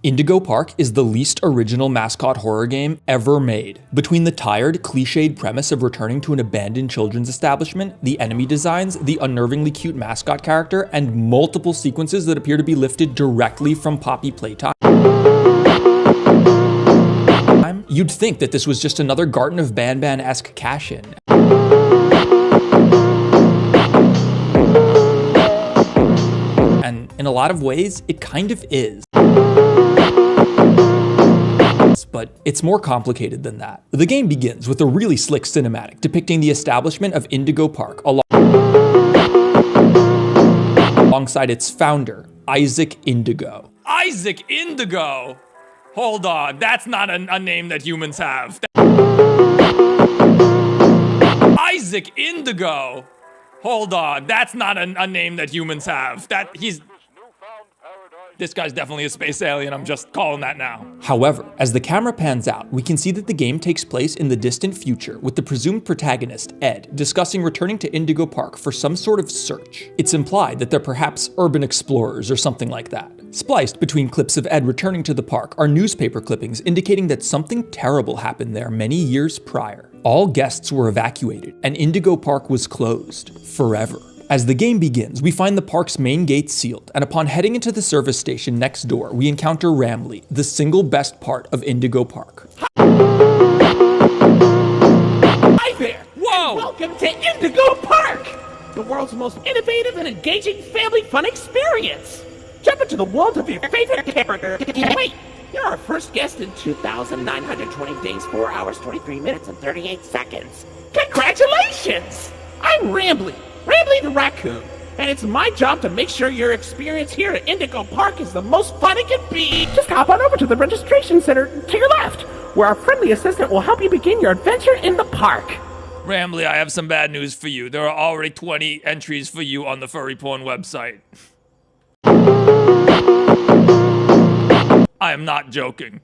Indigo Park is the least original mascot horror game ever made. Between the tired, cliched premise of returning to an abandoned children's establishment, the enemy designs, the unnervingly cute mascot character, and multiple sequences that appear to be lifted directly from Poppy Playtime, you'd think that this was just another Garten of Banban-esque cash-in. And in a lot of ways, it kind of is. But it's more complicated than that. The game begins with a really slick cinematic depicting the establishment of Indigo Park alongside its founder, Isaac Indigo. Isaac Indigo? Hold on, that's not a name that humans have. Isaac Indigo? Hold on, that's not a name that humans have. This guy's definitely a space alien, I'm just calling that now. However, as the camera pans out, we can see that the game takes place in the distant future, with the presumed protagonist, Ed, discussing returning to Indigo Park for some sort of search. It's implied that they're perhaps urban explorers or something like that. Spliced between clips of Ed returning to the park are newspaper clippings indicating that something terrible happened there many years prior. All guests were evacuated, and Indigo Park was closed forever. As the game begins, we find the park's main gate sealed, and upon heading into the service station next door, we encounter Rambley, the single best part of Indigo Park. Hi there! Whoa! And welcome to Indigo Park! The world's most innovative and engaging family fun experience! Jump into the world of your favorite character. Wait! You're our first guest in 2,920 days, 4 hours, 23 minutes, and 38 seconds. Congratulations! I'm Rambley the Raccoon, and it's my job to make sure your experience here at Indigo Park is the most fun it can be. Just hop on over to the registration center to your left, where our friendly assistant will help you begin your adventure in the park. Rambley, I have some bad news for you. There are already 20 entries for you on the furry porn website. I am not joking.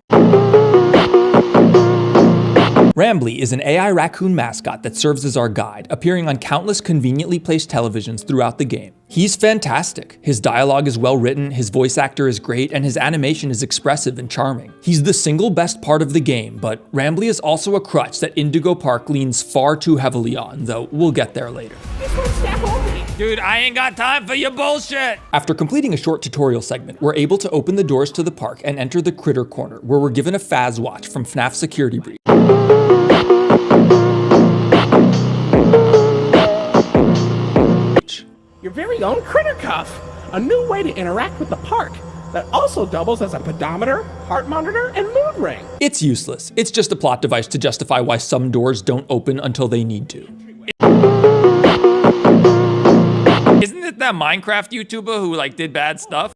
Rambley is an AI raccoon mascot that serves as our guide, appearing on countless conveniently placed televisions throughout the game. He's fantastic. His dialogue is well written, his voice actor is great, and his animation is expressive and charming. He's the single best part of the game, but Rambley is also a crutch that Indigo Park leans far too heavily on, though we'll get there later. Dude, I ain't got time for your bullshit! After completing a short tutorial segment, we're able to open the doors to the park and enter the Critter Corner, where we're given a Faz watch from FNAF Security Breach. Your very own Critter Cuff, a new way to interact with the park that also doubles as a pedometer, heart monitor, and mood ring. It's useless. It's just a plot device to justify why some doors don't open until they need to. Isn't it that Minecraft YouTuber who did bad stuff?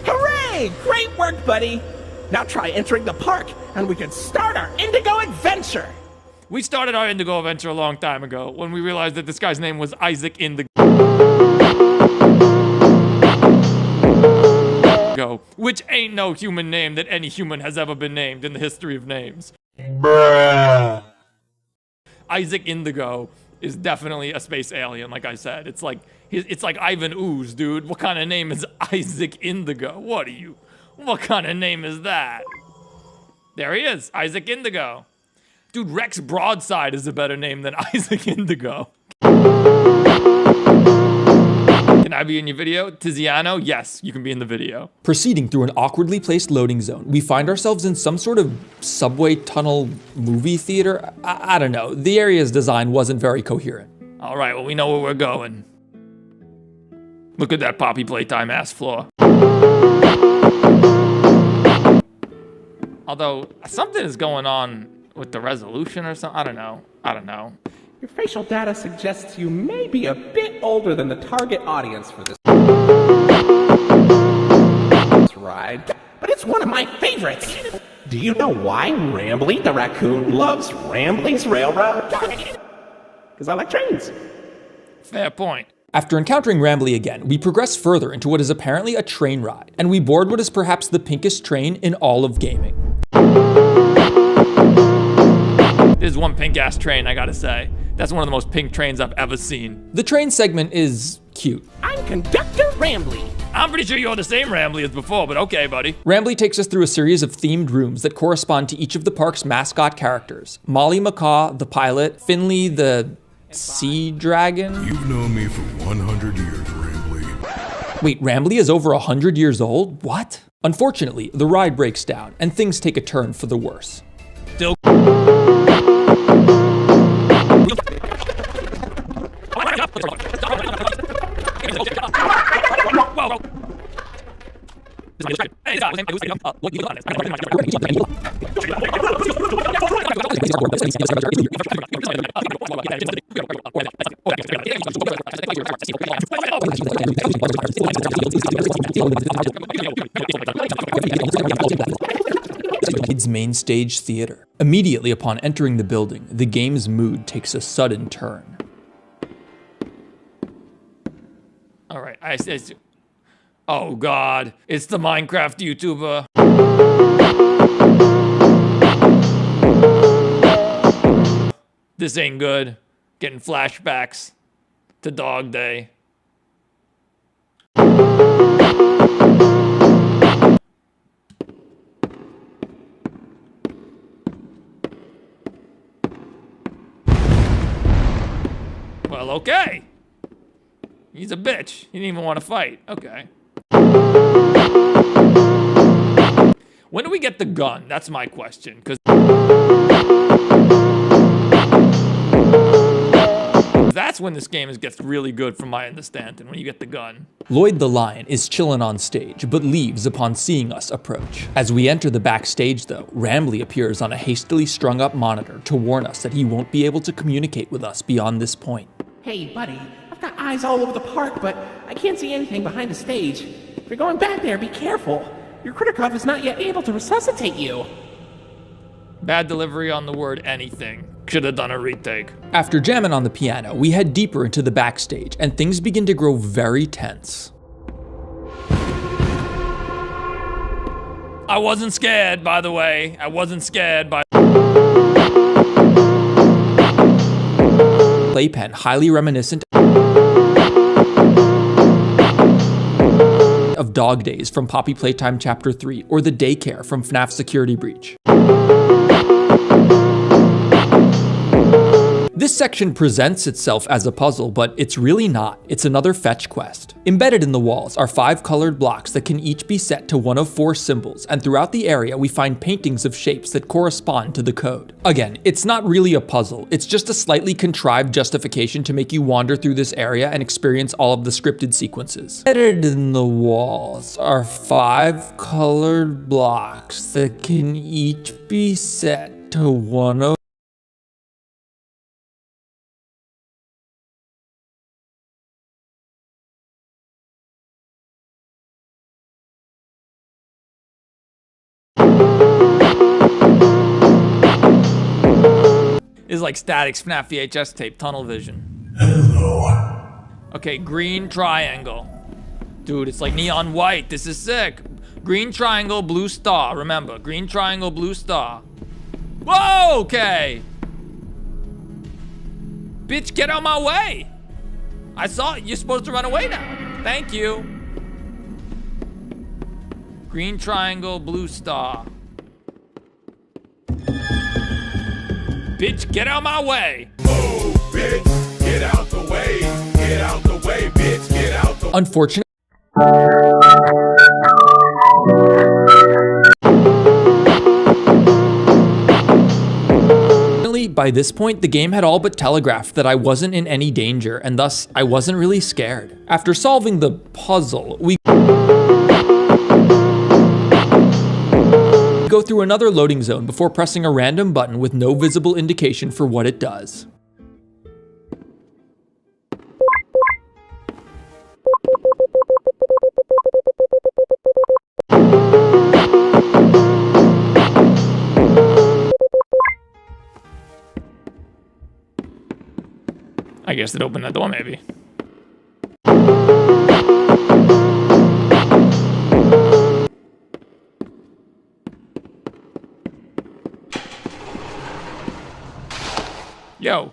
Hooray! Great work, buddy! Now try entering the park, and we can start our Indigo adventure! We started our Indigo adventure a long time ago, when we realized that this guy's name was Isaac Indigo, which ain't no human name that any human has ever been named in the history of names. Bruh. Isaac Indigo is definitely a space alien, like I said. It's like Ivan Ooze, dude. What kind of name is Isaac Indigo? What kind of name is that? There he is, Isaac Indigo. Dude, Rex Broadside is a better name than Isaac Indigo. Can I be in your video? Tiziano? Yes, you can be in the video. Proceeding through an awkwardly placed loading zone, we find ourselves in some sort of subway tunnel movie theater. I don't know. The area's design wasn't very coherent. All right, well, we know where we're going. Look at that Poppy Playtime ass floor. Although, something is going on with the resolution or something. I don't know. Your facial data suggests you may be a bit older than the target audience for this ride, but it's one of my favorites. Do you know why Rambley the Raccoon loves Rambley's Railroad? Because I like trains. Fair point. After encountering Rambley again, we progress further into what is apparently a train ride, and we board what is perhaps the pinkest train in all of gaming. This is one pink-ass train, I gotta say. That's one of the most pink trains I've ever seen. The train segment is cute. I'm Conductor Rambley. I'm pretty sure you're the same Rambley as before, but okay, buddy. Rambley takes us through a series of themed rooms that correspond to each of the park's mascot characters. Molly Macaw, the pilot, Finley, the sea dragon. You've known me for 100 years, Rambley. Wait, Rambley is over 100 years old? What? Unfortunately, the ride breaks down, and things take a turn for the worse. Still. Its main stage theater. Immediately upon entering the building, the game's mood takes a sudden turn. All right, oh God, it's the Minecraft YouTuber. This ain't good. Getting flashbacks to Dog Day. Well, okay. He's a bitch. He didn't even want to fight. Okay. When do we get the gun? That's my question. Because that's when this game gets really good from my understanding, when you get the gun. Lloyd the Lion is chilling on stage, but leaves upon seeing us approach. As we enter the backstage though, Rambley appears on a hastily strung up monitor to warn us that he won't be able to communicate with us beyond this point. Hey, buddy, I've got eyes all over the park, but I can't see anything behind the stage. If you're going back there, be careful. Your Criticov is not yet able to resuscitate you. Bad delivery on the word anything. Should have done a retake. After jamming on the piano, we head deeper into the backstage, and things begin to grow very tense. I wasn't scared, by the way. I wasn't scared by playpen, highly reminiscent of Dog Days from Poppy Playtime Chapter 3, or the daycare from FNAF Security Breach. This section presents itself as a puzzle, but it's really not. It's another fetch quest. Embedded in the walls are 5 colored blocks that can each be set to one of 4 symbols, and throughout the area we find paintings of shapes that correspond to the code. Again, it's not really a puzzle, it's just a slightly contrived justification to make you wander through this area and experience all of the scripted sequences. Embedded in the walls are 5 colored blocks that can each be set to one of is like Static's FNAF VHS tape, tunnel vision. Hello. Okay, green triangle. Dude, it's like neon white. This is sick. Green triangle, blue star. Remember, green triangle, blue star. Whoa, okay. Bitch, get out my way. I saw it. You're supposed to run away now. Thank you. Green triangle, blue star. Bitch, get out my way! Oh, bitch, get out the way! Get out the way, bitch, get out the way! Unfortunately, by this point, the game had all but telegraphed that I wasn't in any danger, and thus, I wasn't really scared. After solving the puzzle, we go through another loading zone before pressing a random button with no visible indication for what it does. I guess it opened that door, maybe. Yo.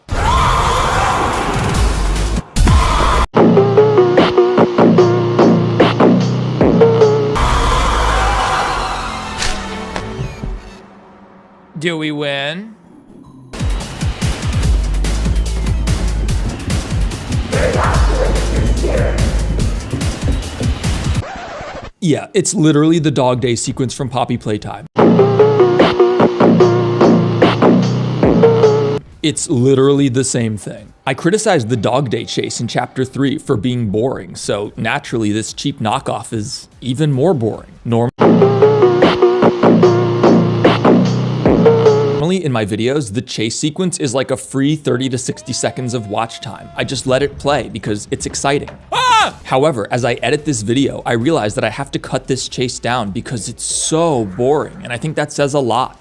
Do we win? Yeah, it's literally the Dog Day sequence from Poppy Playtime. It's literally the same thing. I criticized the Dog Day chase in Chapter 3 for being boring, so naturally this cheap knockoff is even more boring. Normally in my videos, the chase sequence is like a free 30 to 60 seconds of watch time. I just let it play because it's exciting. Ah! However, as I edit this video, I realize that I have to cut this chase down because it's so boring, and I think that says a lot.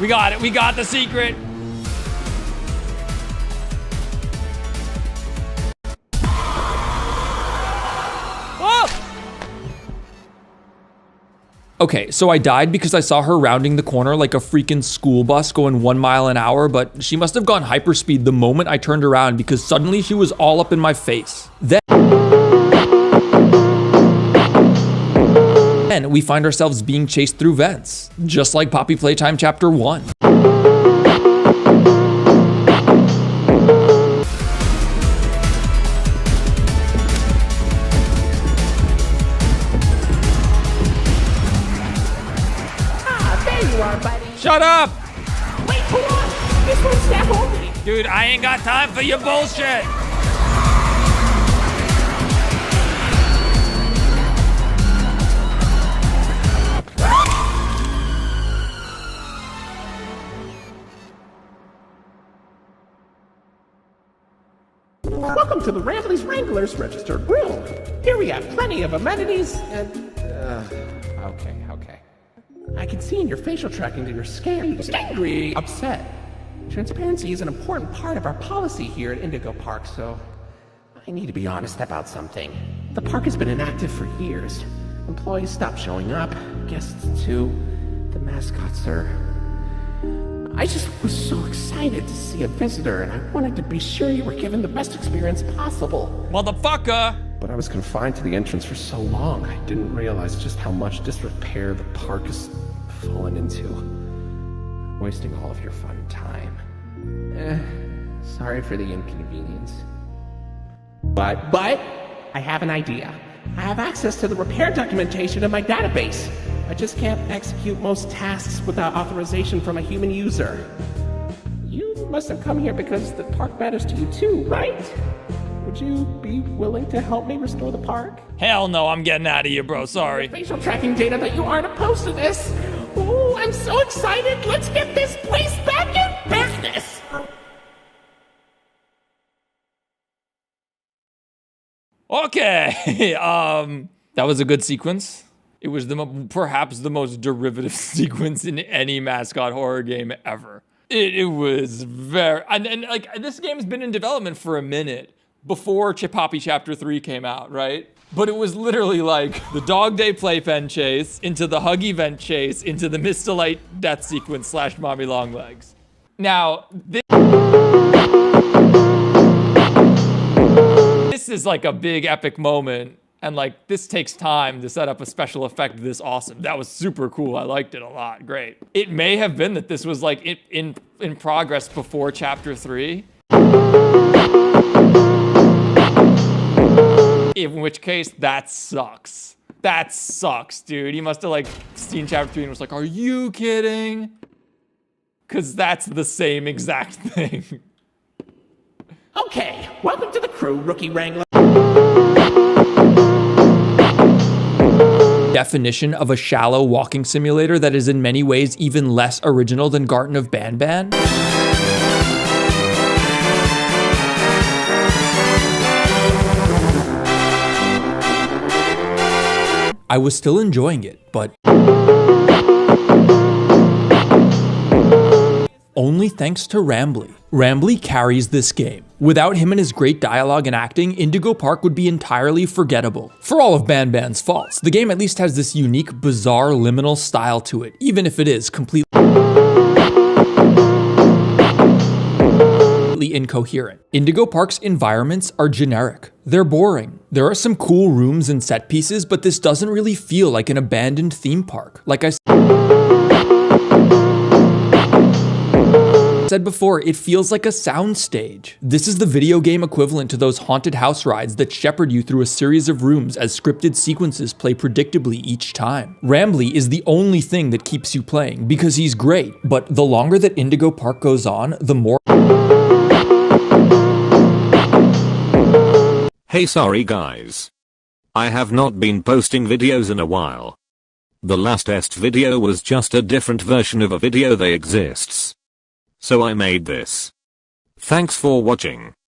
We got it, we got the secret. Okay, so I died because I saw her rounding the corner like a freaking school bus going 1 mile an hour, but she must have gone hyperspeed the moment I turned around because suddenly she was all up in my face. Then we find ourselves being chased through vents, just like Poppy Playtime Chapter 1. Shut up! Wait, hold on! This one's staff only! Dude, I ain't got time for your bullshit! Welcome to the Rambley's Wranglers Registered Room. Here we have plenty of amenities and... Okay. I can see in your facial tracking that you're scared, angry, upset. Transparency is an important part of our policy here at Indigo Park, so... I need to be honest about something. The park has been inactive for years. Employees stopped showing up, guests too. The mascots are... I just was so excited to see a visitor, and I wanted to be sure you were given the best experience possible. Motherfucker! But I was confined to the entrance for so long, I didn't realize just how much disrepair the park has fallen into. Wasting all of your fun time. Sorry for the inconvenience. But, I have an idea. I have access to the repair documentation in my database. I just can't execute most tasks without authorization from a human user. You must have come here because the park matters to you too, right? Would you be willing to help me restore the park? Hell no, I'm getting out of here, bro, sorry. Facial tracking data that you aren't opposed to this. Ooh, I'm so excited. Let's get this place back in business. Okay, that was a good sequence. It was perhaps the most derivative sequence in any mascot horror game ever. It was very, and like this game's been in development for a minute before Poppy Chapter 3 came out, right? But it was literally like the Dog Day playpen chase into the Huggy vent chase into the Miss Delight death sequence / Mommy Longlegs. Now, this is like a big epic moment, and like this takes time to set up a special effect this awesome. That was super cool. I liked it a lot. Great. It may have been that this was like in progress before Chapter 3. In which case, that sucks. That sucks, dude. He must have like seen Chapter 3 and was like, are you kidding? Because that's the same exact thing. Okay, welcome to the crew, Rookie Wrangler. Definition of a shallow walking simulator that is in many ways even less original than Garten of Banban. I was still enjoying it, but only thanks to Rambley. Rambley carries this game. Without him and his great dialogue and acting, Indigo Park would be entirely forgettable. For all of Banban's faults, the game at least has this unique, bizarre, liminal style to it, even if it is completely incoherent. Indigo Park's environments are generic. They're boring. There are some cool rooms and set pieces, but this doesn't really feel like an abandoned theme park. Like I said before, it feels like a soundstage. This is the video game equivalent to those haunted house rides that shepherd you through a series of rooms as scripted sequences play predictably each time. Rambley is the only thing that keeps you playing because he's great, but the longer that Indigo Park goes on, the more. Hey, sorry guys. I have not been posting videos in a while. The last test video was just a different version of a video that exists. So I made this. Thanks for watching.